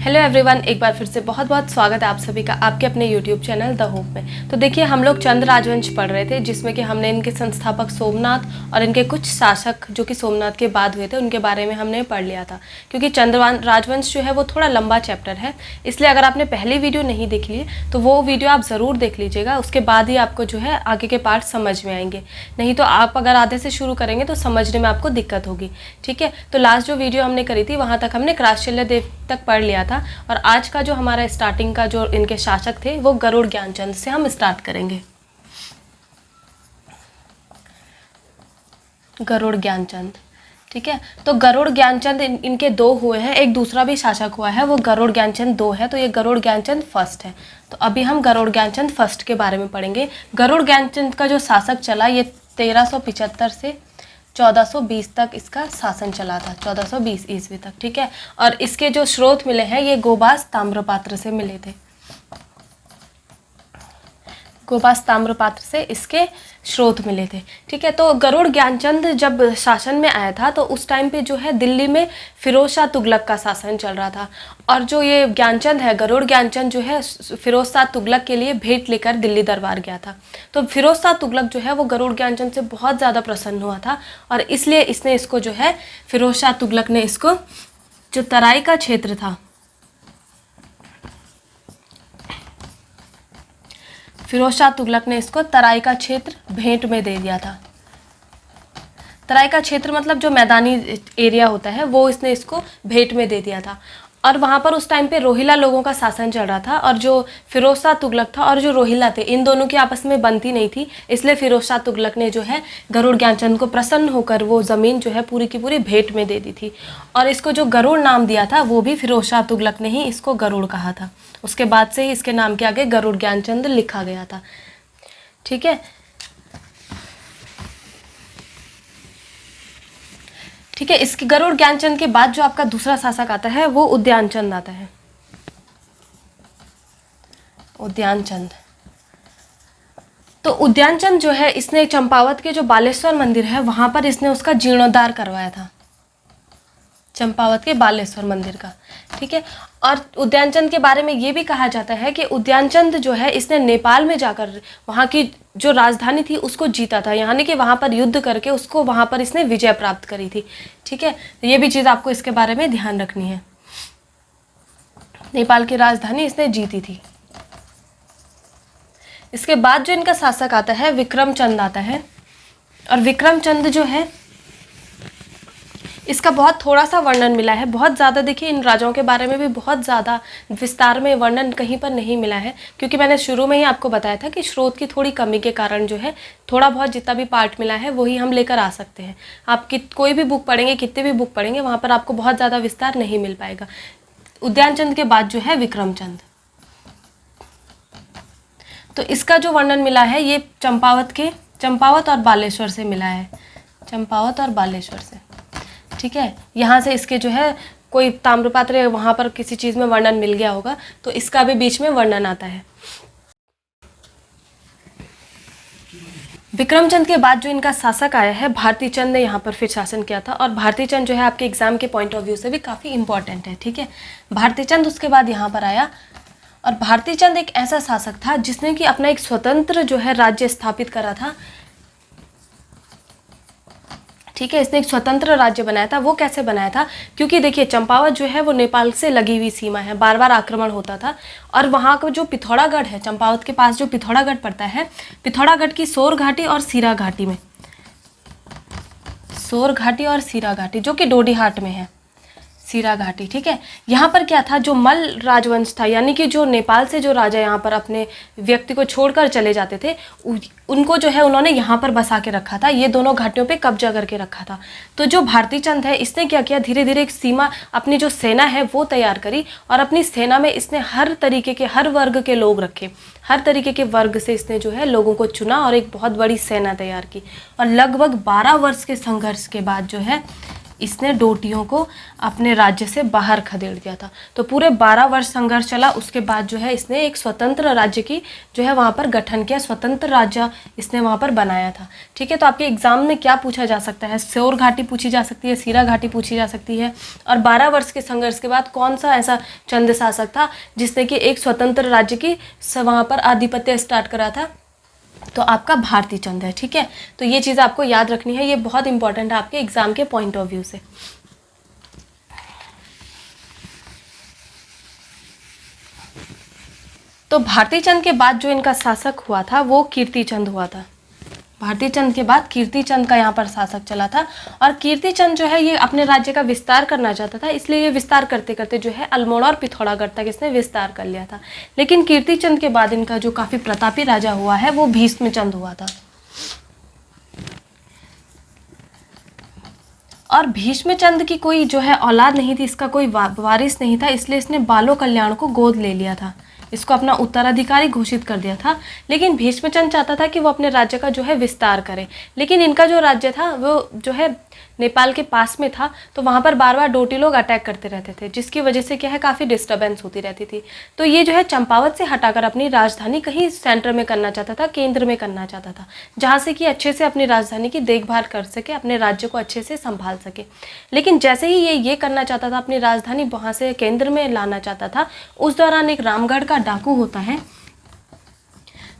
Hello everyone, एक बार फिर से बहुत बहुत स्वागत है आप सभी का आपके अपने यूट्यूब चैनल द होप में। तो देखिए, हम लोग चंद राजवंश पढ़ रहे थे, जिसमें कि हमने इनके संस्थापक सोमनाथ और इनके कुछ शासक जो कि सोमनाथ के बाद हुए थे उनके बारे में हमने पढ़ लिया था। क्योंकि चंद राजवंश जो है वो थोड़ा लंबा चैप्टर है, इसलिए अगर आपने पहली वीडियो नहीं देख ली तो वो वीडियो आप ज़रूर देख लीजिएगा। उसके बाद ही आपको जो है आगे के पार्ट समझ में आएंगे, नहीं तो आप अगर आधे से शुरू करेंगे तो समझने में आपको दिक्कत होगी। ठीक है, तो लास्ट जो वीडियो हमने करी थी वहाँ तक हमने कृष्णशैल्या देव तक पढ़ लिया था। और आज का जो हमारा स्टार्टिंग का जो इनके शासक थे वो गरुड़ ज्ञानचंद से हम स्टार्ट करेंगे। गरुड़ ज्ञानचंद, ठीक है। तो गरुड़ ज्ञानचंद इनके दो हुए हैं, एक दूसरा भी शासक हुआ है, वो गरुड़ ज्ञानचंद दो है, तो ये गरुड़ ज्ञानचंद फर्स्ट है। तो अभी हम गरुड़ ज्ञानचंद फर्स्ट के बारे में पढ़ेंगे। गरुड़ ज्ञानचंद का जो शासक चला ये 1375 से 1420 तक इसका शासन चला था, 1420 ईस्वी तक, ठीक है। और इसके जो स्रोत मिले हैं ये गोबास ताम्रपात्र से मिले थे। गोबास ताम्रपात्र से इसके स्रोत मिले थे, ठीक है। तो गरुड़ ज्ञानचंद जब शासन में आया था तो उस टाइम पे जो है दिल्ली में फिरोज शाह तुगलक का शासन चल रहा था। और जो ये ज्ञानचंद है, गरुड़ ज्ञानचंद जो है फिरोज शाह तुगलक के लिए भेंट लेकर दिल्ली दरबार गया था। तो फिरोज शाह तुगलक जो है वो गरुड़ ज्ञानचंद से बहुत ज़्यादा प्रसन्न हुआ था और इसलिए इसने इसको जो है फिरोज शाह तुगलक ने इसको जो तराई का क्षेत्र था, फिरोज शाह तुगलक ने इसको तराई का क्षेत्र भेंट में दे दिया था। तराई का क्षेत्र मतलब जो मैदानी एरिया होता है वो इसने इसको भेंट में दे दिया था। और वहाँ पर उस टाइम पे रोहिला लोगों का शासन चल रहा था और जो फिरोज शाह तुगलक था और जो रोहिला थे इन दोनों की आपस में बनती नहीं थी, इसलिए फिरोज शाह तुगलक ने जो है गरुड़ ज्ञानचंद को प्रसन्न होकर वो ज़मीन जो है पूरी की पूरी भेंट में दे दी थी। और इसको जो गरुड़ नाम दिया था वो भी फिरोज शाह तुगलक ने ही इसको गरुड़ कहा था। उसके बाद से ही इसके नाम के आगे गरुड़ ज्ञानचंद लिखा गया था, ठीक है। ठीक है, इसके गरुड़ ज्ञानचंद के बाद जो आपका दूसरा शासक आता है वो उद्यानचंद आता है। उद्यानचंद, तो उद्यानचंद जो है इसने चंपावत के जो बालेश्वर मंदिर है वहां पर इसने उसका जीर्णोद्धार करवाया था, चंपावत के बालेश्वर मंदिर का, ठीक है। और उद्यानचंद के बारे में ये भी कहा जाता है कि उद्यानचंद जो है इसने नेपाल में जाकर वहाँ की जो राजधानी थी उसको जीता था, यानी कि वहाँ पर युद्ध करके उसको वहाँ पर इसने विजय प्राप्त करी थी, ठीक है। तो ये भी चीज़ आपको इसके बारे में ध्यान रखनी है। नेपाल की राजधानी इसने जीती थी। इसके बाद जो इनका शासक आता है विक्रमचंद आता है। और विक्रमचंद जो है इसका बहुत थोड़ा सा वर्णन मिला है, बहुत ज़्यादा देखिए इन राजाओं के बारे में भी बहुत ज़्यादा विस्तार में वर्णन कहीं पर नहीं मिला है, क्योंकि मैंने शुरू में ही आपको बताया था कि स्रोत की थोड़ी कमी के कारण जो है थोड़ा बहुत जितना भी पार्ट मिला है वही हम लेकर आ सकते हैं। आप कोई भी बुक पढ़ेंगे, कितने भी बुक पढ़ेंगे, वहाँ पर आपको बहुत ज़्यादा विस्तार नहीं मिल पाएगा। उद्यानचंद के बाद जो है विक्रमचंद, तो इसका जो वर्णन मिला है ये चंपावत और बालेश्वर से मिला है, चंपावत और बालेश्वर से, ठीक है। यहाँ से इसके जो है कोई ताम्रपात्र वहाँ पर किसी चीज़ में वर्णन मिल गया होगा तो इसका भी बीच में वर्णन आता है। विक्रमचंद के बाद जो इनका शासक आया है भारती चंद ने यहाँ पर फिर शासन किया था। और भारती चंद जो है आपके एग्जाम के पॉइंट ऑफ व्यू से भी काफ़ी इंपॉर्टेंट है, ठीक है। भारती चंद उसके बाद यहाँ पर आया और भारती चंद एक ऐसा शासक था जिसने कि अपना एक स्वतंत्र जो है राज्य स्थापित करा था, ठीक है। इसने एक स्वतंत्र राज्य बनाया था। वो कैसे बनाया था, क्योंकि देखिए चंपावत जो है वो नेपाल से लगी हुई सीमा है, बार बार आक्रमण होता था। और वहाँ का जो पिथौरागढ़ है, चंपावत के पास जो पिथौरागढ़ पड़ता है, पिथौरागढ़ की सोर घाटी और सीरा घाटी में, सोर घाटी और सीरा घाटी जो कि डोडीहाट में है, सीरा घाटी, ठीक है। यहाँ पर क्या था, जो मल राजवंश था, यानी कि जो नेपाल से जो राजा यहाँ पर अपने व्यक्ति को छोड़कर चले जाते थे उनको जो है उन्होंने यहाँ पर बसा के रखा था, ये दोनों घाटियों पे कब्जा करके रखा था। तो जो भारती चंद है इसने क्या किया, धीरे धीरे एक सीमा, अपनी जो सेना है वो तैयार करी और अपनी सेना में इसने हर तरीके के, हर वर्ग के लोग रखे, हर तरीके के वर्ग से इसने जो है लोगों को चुना और एक बहुत बड़ी सेना तैयार की। और लगभग 12 वर्ष के संघर्ष के बाद जो है इसने डोटियों को अपने राज्य से बाहर खदेड़ दिया था। तो पूरे 12 वर्ष संघर्ष चला, उसके बाद जो है इसने एक स्वतंत्र राज्य की जो है वहाँ पर गठन किया, स्वतंत्र राज्य इसने वहाँ पर बनाया था। ठीक है, तो आपके एग्जाम में क्या पूछा जा सकता है, शोर घाटी पूछी जा सकती है, सीरा घाटी पूछी जा सकती है, और 12 वर्ष के संघर्ष के बाद कौन सा ऐसा चंद शासक था जिसने कि एक स्वतंत्र राज्य की वहाँ पर आधिपत्य स्टार्ट करा था, तो आपका भारती चंद है। ठीक है, तो ये चीज़ आपको याद रखनी है, ये बहुत इंपॉर्टेंट है आपके एग्जाम के पॉइंट ऑफ व्यू से। तो भारती चंद के बाद जो इनका शासक हुआ था वो कीर्ति चंद हुआ था। भारती चंद के बाद कीर्ति चंद का यहाँ पर शासक चला था, और कीर्ति चंद जो है ये अपने राज्य का विस्तार करना चाहता था, इसलिए ये विस्तार करते करते जो है अल्मोड़ा और पिथौरागढ़ तक इसने विस्तार कर लिया था। लेकिन कीर्ति चंद के बाद इनका जो काफ़ी प्रतापी राजा हुआ है वो भीष्म चंद हुआ था। और भीष्म चंद की कोई जो है औलाद नहीं थी, इसका कोई वारिस नहीं था, इसलिए इसने बालो कल्याण को गोद ले लिया था, इसको अपना उत्तराधिकारी घोषित कर दिया था। लेकिन भीष्मचंद चाहता था कि वो अपने राज्य का जो है विस्तार करे, लेकिन इनका जो राज्य था वो जो है नेपाल के पास में था, तो वहाँ पर बार बार डोटी लोग अटैक करते रहते थे, जिसकी वजह से क्या है काफ़ी डिस्टर्बेंस होती रहती थी। तो ये जो है चंपावत से हटाकर अपनी राजधानी कहीं सेंटर में करना चाहता था, केंद्र में करना चाहता था, जहाँ से कि अच्छे से अपनी राजधानी की देखभाल कर सके, अपने राज्य को अच्छे से संभाल सके। लेकिन जैसे ही ये करना चाहता था, अपनी राजधानी वहाँ से केंद्र में लाना चाहता था, उस दौरान एक रामगढ़ का डाकू होता है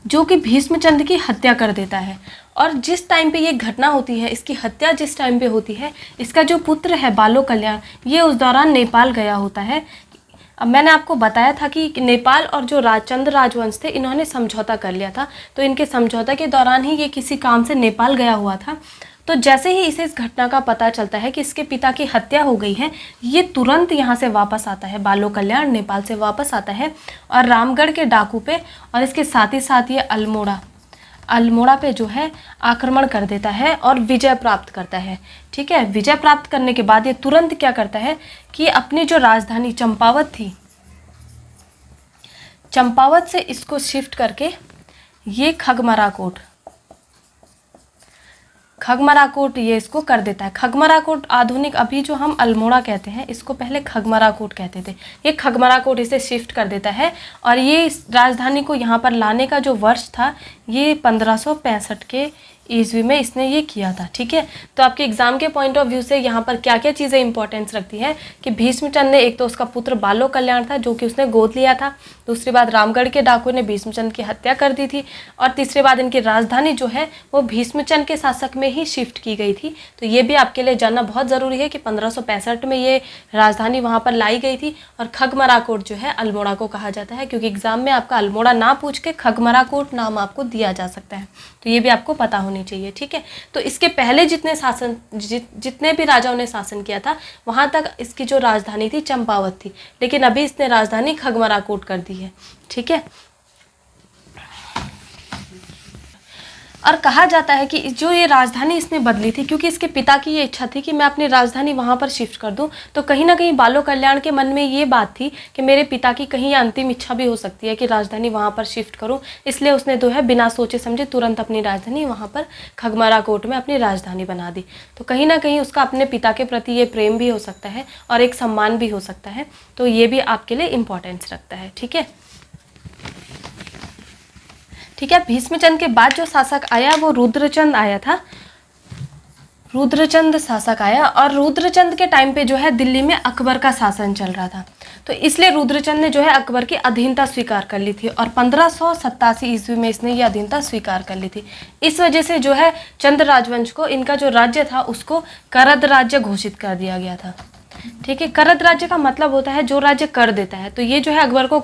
जो कि भीष्मचंद की हत्या कर देता है। और जिस टाइम पे ये घटना होती है, इसकी हत्या जिस टाइम पे होती है, इसका जो पुत्र है बालो कल्याण, ये उस दौरान नेपाल गया होता है। अब मैंने आपको बताया था कि नेपाल और जो चंद राजवंश थे इन्होंने समझौता कर लिया था, तो इनके समझौता के दौरान ही ये किसी काम से नेपाल गया हुआ था। तो जैसे ही इसे इस घटना का पता चलता है कि इसके पिता की हत्या हो गई है, ये तुरंत यहाँ से वापस आता है, बालो कल्याण नेपाल से वापस आता है और रामगढ़ के डाकू पे और इसके साथ ही साथ ये अल्मोड़ा पे जो है आक्रमण कर देता है और विजय प्राप्त करता है। ठीक है, विजय प्राप्त करने के बाद ये तुरंत क्या करता है कि अपनी जो राजधानी चंपावत थी, चंपावत से इसको शिफ्ट करके ये खगमराकोट ये इसको कर देता है। खगमराकोट आधुनिक अभी जो हम अल्मोड़ा कहते हैं, इसको पहले खगमराकोट कहते थे, ये खगमराकोट इसे शिफ्ट कर देता है। और ये राजधानी को यहाँ पर लाने का जो वर्ष था ये 1565 के ईस्वी में इसने ये किया था। ठीक है, तो आपके एग्जाम के पॉइंट ऑफ व्यू से यहाँ पर क्या क्या चीज़ें इंपॉर्टेंस रखती हैं कि भीष्मचंद ने, एक तो उसका पुत्र बालो कल्याण था जो कि उसने गोद लिया था, दूसरी बात रामगढ़ के डाकू ने भीष्मचंद की हत्या कर दी थी, और तीसरी बात इनकी राजधानी जो है वो भीष्मचंद के शासक में ही शिफ्ट की गई थी। तो ये भी आपके लिए जानना बहुत ज़रूरी है कि 1565 में ये राजधानी वहाँ पर लाई गई थी। और खगमराकोट जो है अल्मोड़ा को कहा जाता है, क्योंकि एग्जाम में आपका अल्मोड़ा ना पूछ के खगमराकोट नाम आपको दिया जा सकता है, तो ये भी आपको पता होनी चाहिए। ठीक है, तो इसके पहले जितने भी राजाओं ने शासन किया था वहां तक इसकी जो राजधानी थी चंपावत थी, लेकिन अभी इसने राजधानी खगमराकोट कर दी है। ठीक है, और कहा जाता है कि जो ये राजधानी इसने बदली थी, क्योंकि इसके पिता की ये इच्छा थी कि मैं अपनी राजधानी वहाँ पर शिफ्ट कर दूँ, तो कहीं ना कहीं बालो कल्याण के मन में ये बात थी कि मेरे पिता की कहीं अंतिम इच्छा भी हो सकती है कि राजधानी वहाँ पर शिफ्ट करूँ, इसलिए उसने जो है बिना सोचे समझे तुरंत अपनी राजधानी वहाँ पर खगमराकोट में अपनी राजधानी बना दी। तो कहीं ना कहीं उसका अपने पिता के प्रति ये प्रेम भी हो सकता है और एक सम्मान भी हो सकता है, तो ये भी आपके लिए इम्पोर्टेंस रखता है। ठीक है, ठीक है, भीष्मचंद के बाद जो शासक आया वो रुद्रचंद आया था, रुद्रचंद शासक आया। और रुद्रचंद के टाइम पे जो है दिल्ली में अकबर का शासन चल रहा था, तो इसलिए रुद्रचंद ने जो है अकबर की अधीनता स्वीकार कर ली थी, और 1587 ईस्वी में इसने ये अधीनता स्वीकार कर ली थी। इस वजह से जो है चंद राजवंश को इनका जो राज्य था उसको करद राज्य घोषित कर दिया गया था। ठीक है, करद राज्य का मतलब होता है जो राज्य कर देता है, तो ये जो है अकबर को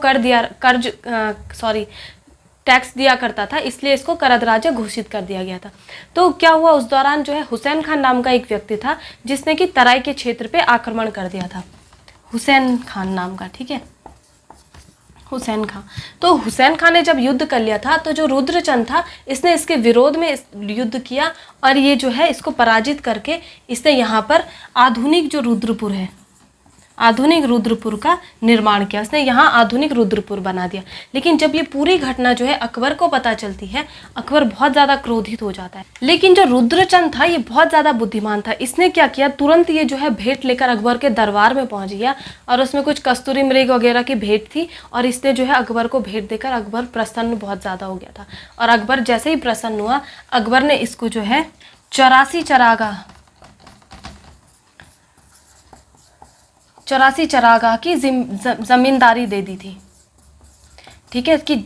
टैक्स दिया करता था, इसलिए इसको करद राज्य घोषित कर दिया गया था। तो क्या हुआ, उस दौरान जो है हुसैन खान नाम का एक व्यक्ति था जिसने कि तराई के क्षेत्र पे आक्रमण कर दिया था, हुसैन खान नाम का। ठीक है, हुसैन खान। तो हुसैन खान ने जब युद्ध कर लिया था, तो जो रुद्रचंद था इसने इसके विरोध में युद्ध किया, और ये जो है इसको पराजित करके इसने यहाँ पर आधुनिक जो रुद्रपुर है, आधुनिक रुद्रपुर का निर्माण किया, उसने यहाँ आधुनिक रुद्रपुर बना दिया। लेकिन जब ये पूरी घटना जो है अकबर को पता चलती है, अकबर बहुत ज़्यादा क्रोधित हो जाता है। लेकिन जो रुद्रचंद था ये बहुत ज़्यादा बुद्धिमान था। इसने क्या किया, तुरंत ये जो है भेंट लेकर अकबर के दरबार में पहुँच गया और उसमें कुछ कस्तूरी मृग वगैरह की भेंट थी और इसने जो है अकबर को भेंट देकर अकबर प्रसन्न बहुत ज़्यादा हो गया था। और अकबर जैसे ही प्रसन्न हुआ, अकबर ने इसको जो है 84 चरागाह की ज़मींदारी दे दी थी। ठीक है, कि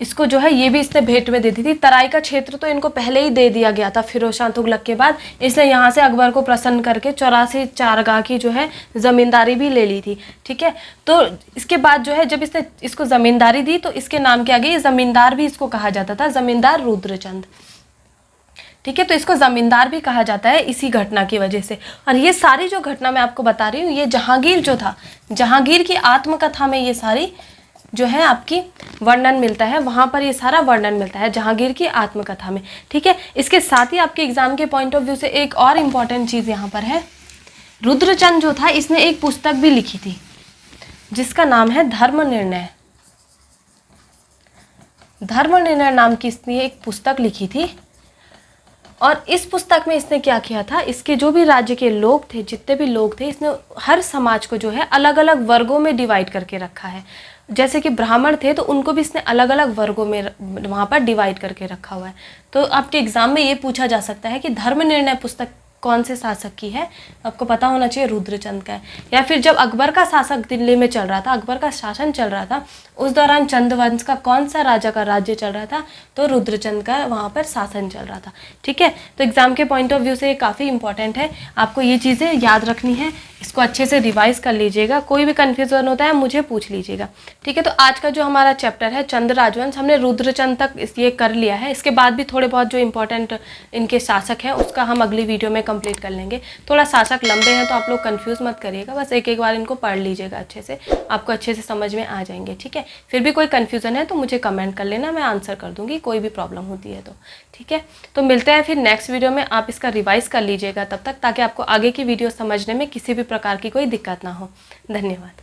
इसको जो है ये भी इसने भेंट में दे दी थी। तराई का क्षेत्र तो इनको पहले ही दे दिया गया था फिरोज शाह तुगलक के बाद, इसने यहाँ से अकबर को प्रसन्न करके 84 चरागाह की जो है ज़मींदारी भी ले ली थी। ठीक है, तो इसके बाद जो है जब इसने इसको ज़मींदारी दी तो इसके नाम के आगे ये ज़मींदार भी इसको कहा जाता था, ज़मींदार रुद्रचंद। ठीक है, तो इसको ज़मींदार भी कहा जाता है इसी घटना की वजह से। और ये सारी जो घटना मैं आपको बता रही हूँ, ये जहांगीर जो था, जहांगीर की आत्मकथा में ये सारी जो है आपकी वर्णन मिलता है, वहाँ पर ये सारा वर्णन मिलता है जहांगीर की आत्मकथा में। ठीक है, इसके साथ ही आपके एग्जाम के पॉइंट ऑफ व्यू से एक और इम्पॉर्टेंट चीज़ यहाँ पर है, रुद्रचंद जो था इसने एक पुस्तक भी लिखी थी जिसका नाम है धर्मनिर्णय। धर्मनिर्णय नाम की इसने एक पुस्तक लिखी थी और इस पुस्तक में इसने क्या किया था, इसके जो भी राज्य के लोग थे, जितने भी लोग थे, इसने हर समाज को जो है अलग अलग वर्गों में डिवाइड करके रखा है। जैसे कि ब्राह्मण थे तो उनको भी इसने अलग अलग वर्गों में वहाँ पर डिवाइड करके रखा हुआ है। तो आपके एग्जाम में ये पूछा जा सकता है कि धर्मनिर्णय पुस्तक कौन से शासक की है, आपको पता होना चाहिए रुद्रचंद का है। या फिर जब अकबर का शासक दिल्ली में चल रहा था, अकबर का शासन चल रहा था, उस दौरान चंद्रवंश का कौन सा राजा का राज्य चल रहा था, तो रुद्रचंद का वहाँ पर शासन चल रहा था। ठीक है, तो एग्जाम के पॉइंट ऑफ व्यू से ये काफ़ी इंपॉर्टेंट है, आपको ये चीज़ें याद रखनी है, इसको अच्छे से रिवाइज कर लीजिएगा। कोई भी कन्फ्यूजन होता है मुझे पूछ लीजिएगा। ठीक है, तो आज का जो हमारा चैप्टर है चंद्र राजवंश, हमने रुद्रचंद तक ये कर लिया है। इसके बाद भी थोड़े बहुत जो इंपॉर्टेंट इनके शासक हैं उसका हम अगली वीडियो में कंप्लीट कर लेंगे। थोड़ा शासक लंबे हैं तो आप लोग कंफ्यूज मत करिएगा, बस एक एक बार इनको पढ़ लीजिएगा अच्छे से, आपको अच्छे से समझ में आ जाएंगे। ठीक है, फिर भी कोई कन्फ्यूज़न है तो मुझे कमेंट कर लेना, मैं आंसर कर दूँगी, कोई भी प्रॉब्लम होती है तो। ठीक है, तो मिलते हैं फिर नेक्स्ट वीडियो में। आप इसका रिवाइज कर लीजिएगा तब तक, ताकि आपको आगे की वीडियो समझने में किसी भी प्रकार की कोई दिक्कत ना हो। धन्यवाद।